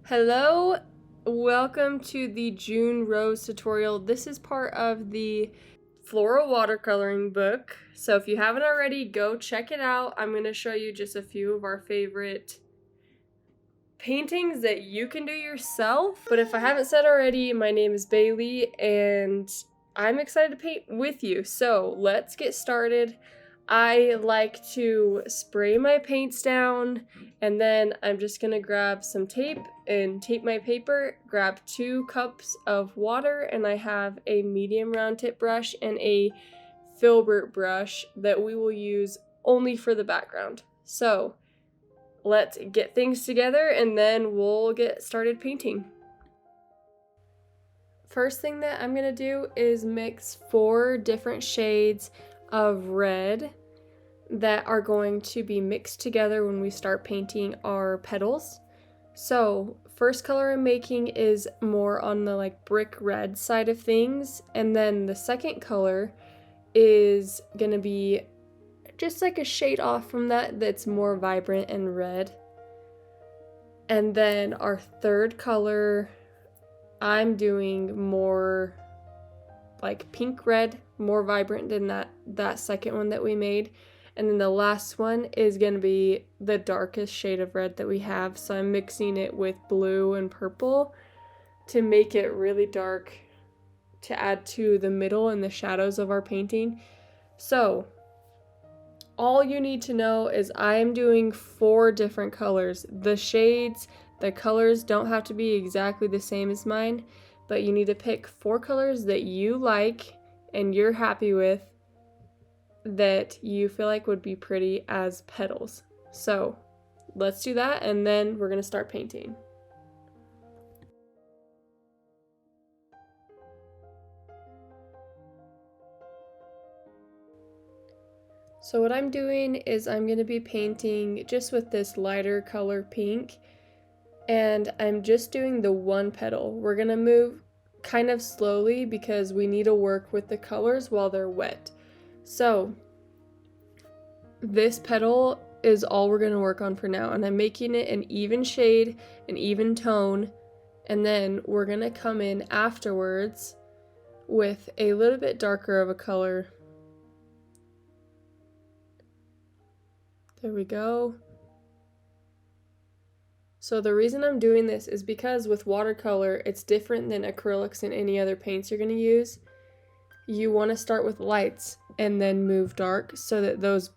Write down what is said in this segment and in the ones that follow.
Hello, welcome to the June Rose tutorial. This is part of the Floral Watercoloring Book. So if you haven't already, go check it out. I'm going to show you just a few of our favorite paintings that you can do yourself. But if I haven't said already, my name is Bailey and I'm excited to paint with you. So let's get started. I like to spray my paints down and then I'm just gonna grab some tape and tape my paper, grab 2 cups of water, and I have a medium round tip brush and a filbert brush that we will use only for the background. So let's get things together and then we'll get started painting. First thing that I'm gonna do is mix 4 different shades of red that are going to be mixed together when we start painting our petals. So first color I'm making is more on the brick red side of things, and then the second color is gonna be just like a shade off from that's more vibrant and red. And then our third color, I'm doing more like pink red, more vibrant than that second one that we made. And then the last one is going to be the darkest shade of red that we have. So I'm mixing it with blue and purple to make it really dark to add to the middle and the shadows of our painting. So all you need to know is I am doing 4 different colors. The shades, the colors don't have to be exactly the same as mine, but you need to pick 4 colors that you like and you're happy with, that you feel like would be pretty as petals. So let's do that and then we're gonna start painting. So what I'm doing is I'm gonna be painting just with this lighter color pink, and I'm just doing the 1 petal. We're gonna move kind of slowly because we need to work with the colors while they're wet. So this petal is all we're gonna work on for now, and I'm making it an even shade, an even tone, and then we're gonna come in afterwards with a little bit darker of a color. There we go. So the reason I'm doing this is because with watercolor, it's different than acrylics and any other paints you're gonna use. You wanna start with lights and then move dark so that those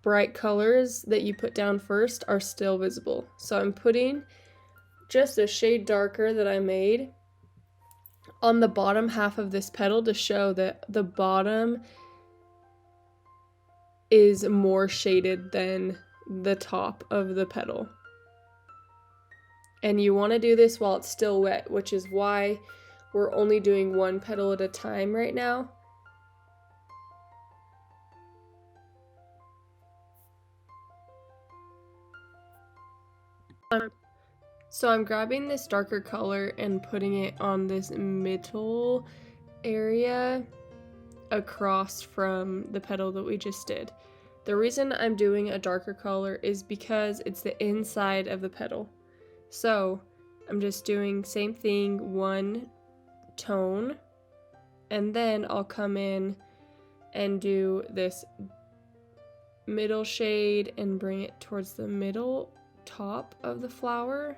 bright colors that you put down first are still visible. So I'm putting just a shade darker that I made on the bottom half of this petal to show that the bottom is more shaded than the top of the petal. And you want to do this while it's still wet, which is why we're only doing 1 petal at a time right now. So I'm grabbing this darker color and putting it on this middle area across from the petal that we just did. The reason I'm doing a darker color is because it's the inside of the petal. So I'm just doing same thing, 1 tone, and then I'll come in and do this middle shade and bring it towards the middle top of the flower.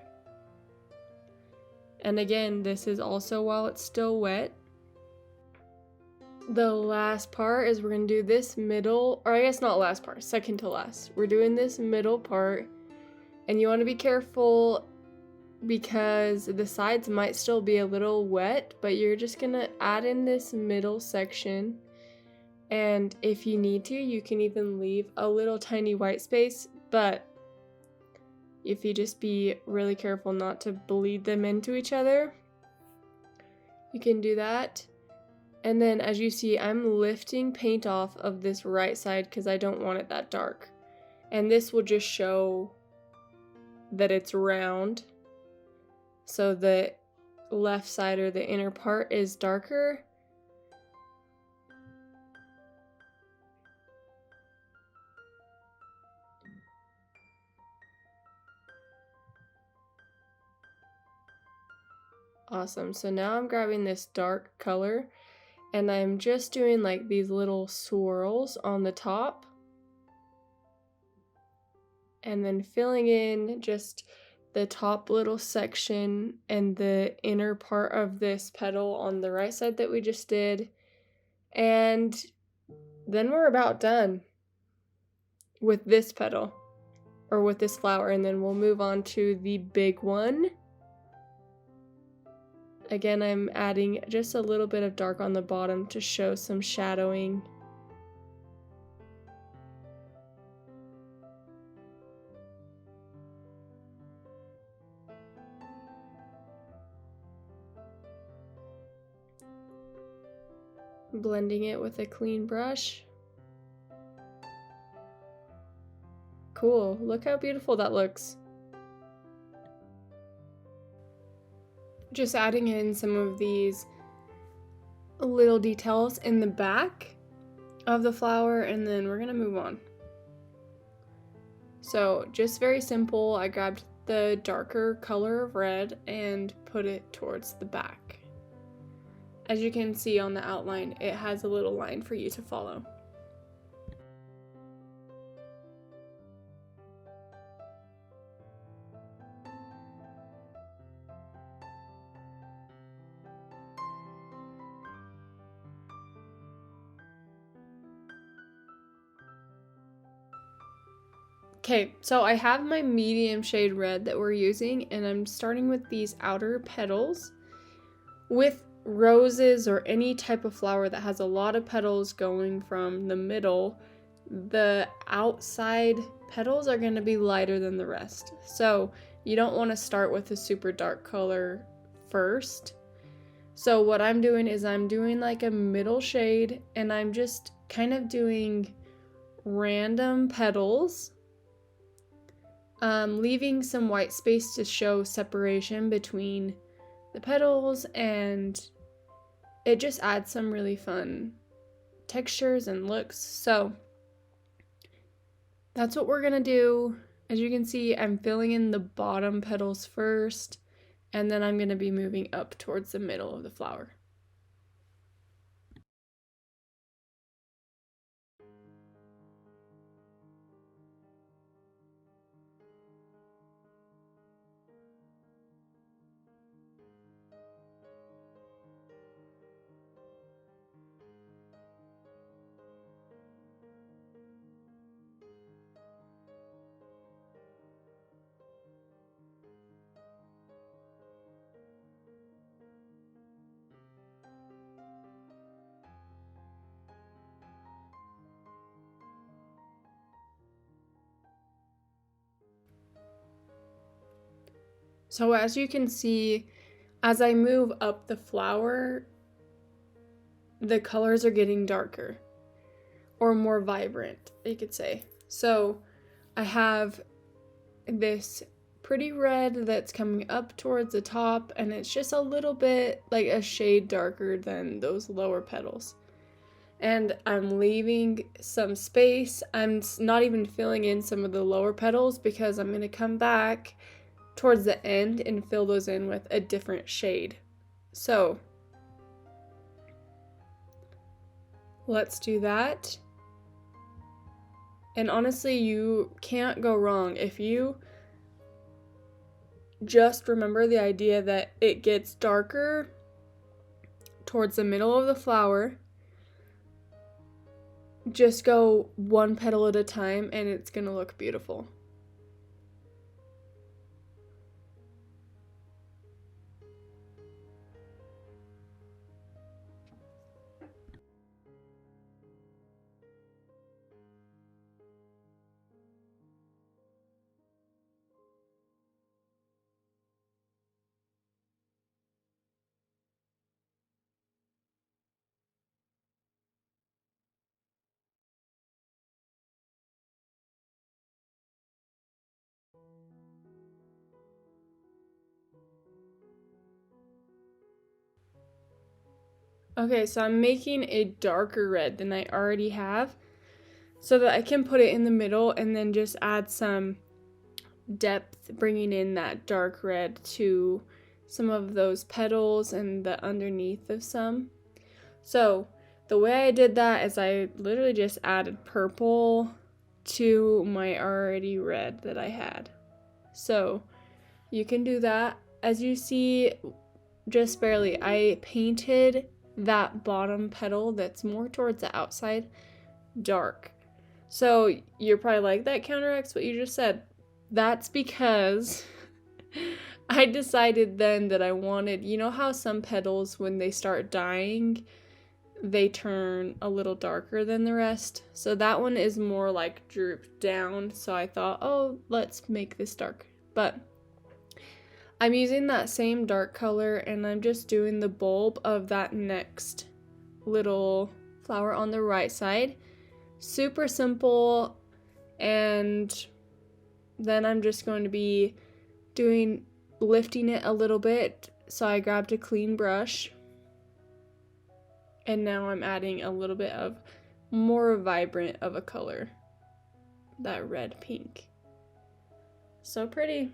And again, this is also while it's still wet. The last part is we're going to do this middle, or I guess not last part, second to last. We're doing this middle part, and you want to be careful because the sides might still be a little wet, but you're just going to add in this middle section. And if you need to, you can even leave a little tiny white space, but if you just be really careful not to bleed them into each other, you can do that. And then as you see, I'm lifting paint off of this right side because I don't want it that dark. And this will just show that it's round. So the left side or the inner part is darker. Awesome. So now I'm grabbing this dark color and I'm just doing like these little swirls on the top and then filling in just the top little section and the inner part of this petal on the right side that we just did. And then we're about done with this petal or with this flower, and then we'll move on to the big one. Again, I'm adding just a little bit of dark on the bottom to show some shadowing. Blending it with a clean brush. Cool, look how beautiful that looks. Just adding in some of these little details in the back of the flower, and then we're gonna move on. So just very simple, I grabbed the darker color of red and put it towards the back. As you can see on the outline, it has a little line for you to follow. Okay, so I have my medium shade red that we're using, and I'm starting with these outer petals. With roses or any type of flower that has a lot of petals going from the middle, the outside petals are going to be lighter than the rest. So you don't want to start with a super dark color first. So what I'm doing is I'm doing like a middle shade, and I'm just kind of doing random petals, leaving some white space to show separation between the petals, and it just adds some really fun textures and looks. So that's what we're gonna do. As you can see, I'm filling in the bottom petals first, and then I'm gonna be moving up towards the middle of the flower. So as you can see, as I move up the flower, the colors are getting darker or more vibrant, you could say. So I have this pretty red that's coming up towards the top, and it's just a little bit like a shade darker than those lower petals. And I'm leaving some space. I'm not even filling in some of the lower petals because I'm going to come back towards the end and fill those in with a different shade. So let's do that. And honestly, you can't go wrong if you just remember the idea that it gets darker towards the middle of the flower. Just go one petal at a time and it's gonna look beautiful. Okay, so I'm making a darker red than I already have so that I can put it in the middle and then just add some depth, bringing in that dark red to some of those petals and the underneath of some. So the way I did that is I literally just added purple to my already red that I had. So you can do that. As you see, just barely, I painted that bottom petal that's more towards the outside dark. So you're probably like, that counteracts what you just said. That's because I decided then that I wanted, you know how some petals, when they start dying, they turn a little darker than the rest. So that one is more like drooped down. So I thought, oh, let's make this dark. But I'm using that same dark color and I'm just doing the bulb of that next little flower on the right side. Super simple. And then I'm just going to be lifting it a little bit. So I grabbed a clean brush. And now I'm adding a little bit of more vibrant of a color. That red pink. So pretty.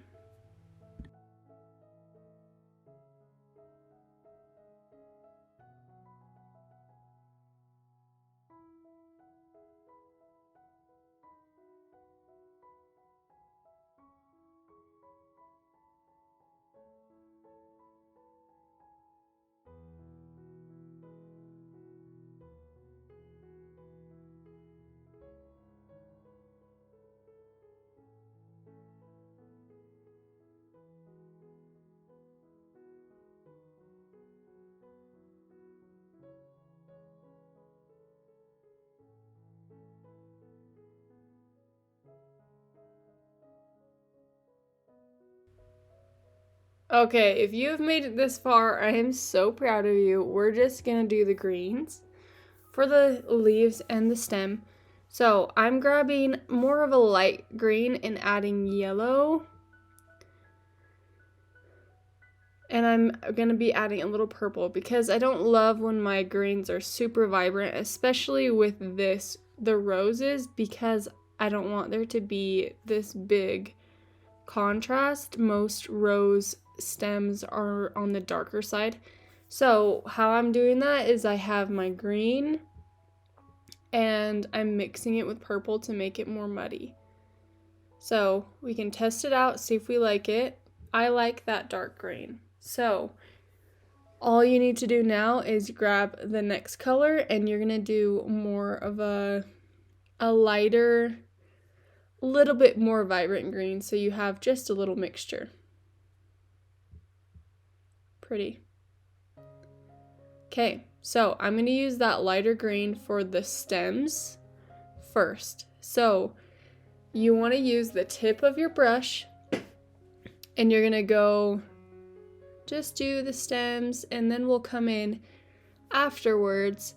Okay, if you have made it this far, I am so proud of you. We're just gonna do the greens for the leaves and the stem. So I'm grabbing more of a light green and adding yellow. And I'm gonna be adding a little purple because I don't love when my greens are super vibrant, especially with the roses, because I don't want there to be this big contrast. Most rose stems are on the darker side. So how I'm doing that is I have my green and I'm mixing it with purple to make it more muddy. So we can test it out, see if we like it. I like that dark green. So all you need to do now is grab the next color and you're gonna do more of a lighter, little bit more vibrant green, so you have just a little mixture. Pretty. Okay, so I'm going to use that lighter green for the stems first. So you want to use the tip of your brush and you're going to go just do the stems, and then we'll come in afterwards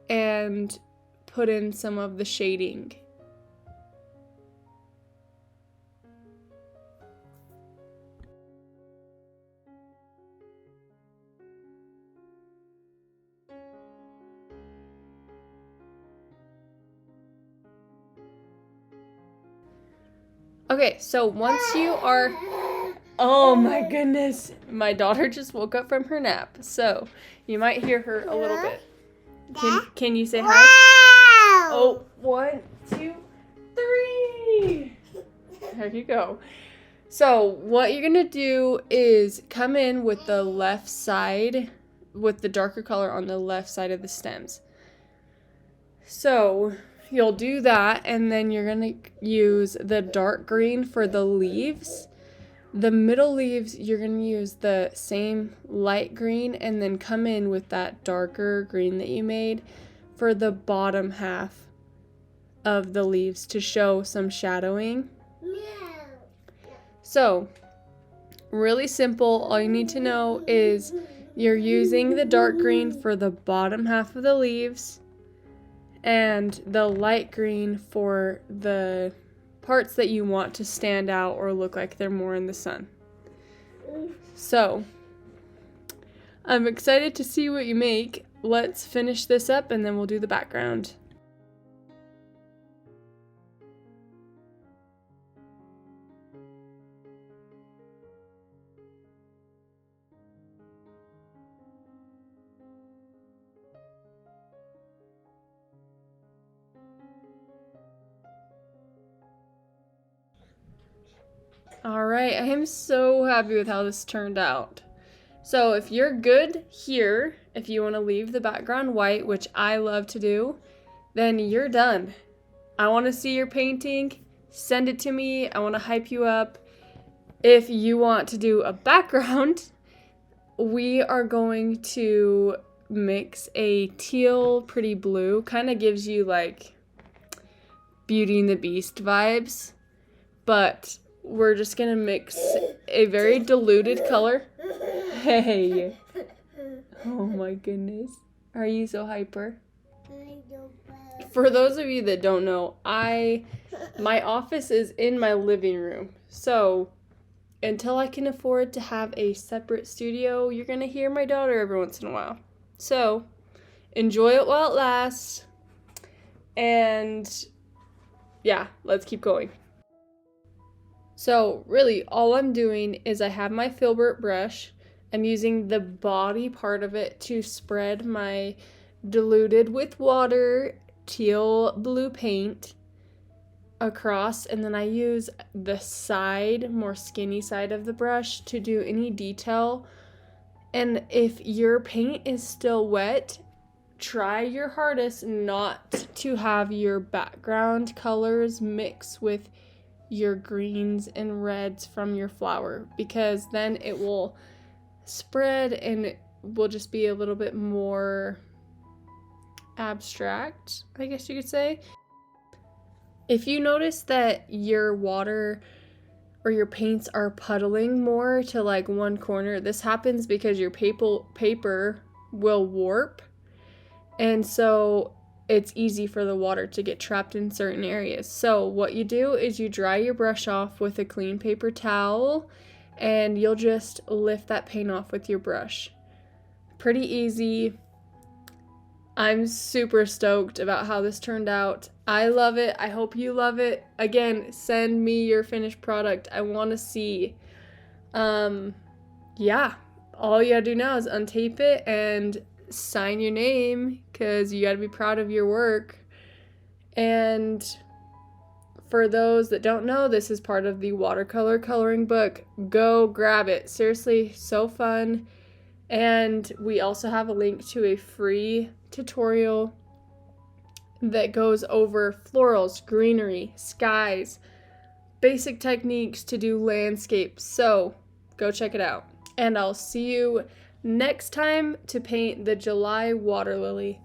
and put in some of the shading. Okay, so once you are... Oh my goodness, my daughter just woke up from her nap, so you might hear her a little bit. Can you say hi? Oh, 1, 2, 3. There you go. So what you're gonna do is come in with the left side, with the darker color on the left side of the stems. So you'll do that, and then you're gonna use the dark green for the leaves. The middle leaves, you're going to use the same light green and then come in with that darker green that you made for the bottom half of the leaves to show some shadowing. So, really simple. All you need to know is you're using the dark green for the bottom half of the leaves and the light green for the parts that you want to stand out or look like they're more in the sun. So, I'm excited to see what you make. Let's finish this up and then we'll do the background. All right, I am so happy with how this turned out. So if you're good here, if you want to leave the background white, which I love to do, then you're done. I want to see your painting. Send it to me. I want to hype you up. If you want to do a background, we are going to mix a teal pretty blue. Kind of gives you like Beauty and the Beast vibes, but we're just gonna mix a very diluted color. Hey, oh my goodness, are you so hyper? For those of you that don't know, my office is in my living room, so until I can afford to have a separate studio, you're gonna hear my daughter every once in a while. So enjoy it while it lasts, and yeah, let's keep going. So really all I'm doing is I have my filbert brush. I'm using the body part of it to spread my diluted with water teal blue paint across, and then I use the side, more skinny side of the brush to do any detail. And if your paint is still wet, try your hardest not to have your background colors mix with your greens and reds from your flower, because then it will spread and it will just be a little bit more abstract, I guess you could say. If you notice that your water or your paints are puddling more to like one corner, this happens because your paper will warp, and so it's easy for the water to get trapped in certain areas. So what you do is you dry your brush off with a clean paper towel, and you'll just lift that paint off with your brush. Pretty easy. I'm super stoked about how this turned out. I love it. I hope you love it. Again, send me your finished product. I want to see. Yeah, all you gotta do now is untape it and sign your name, because you gotta be proud of your work. And for those that don't know, this is part of the Watercolor Coloring Book. Go grab it. Seriously, so fun. And we also have a link to a free tutorial that goes over florals, greenery, skies, basic techniques to do landscapes. So go check it out. And I'll see you next time to paint the July water lily.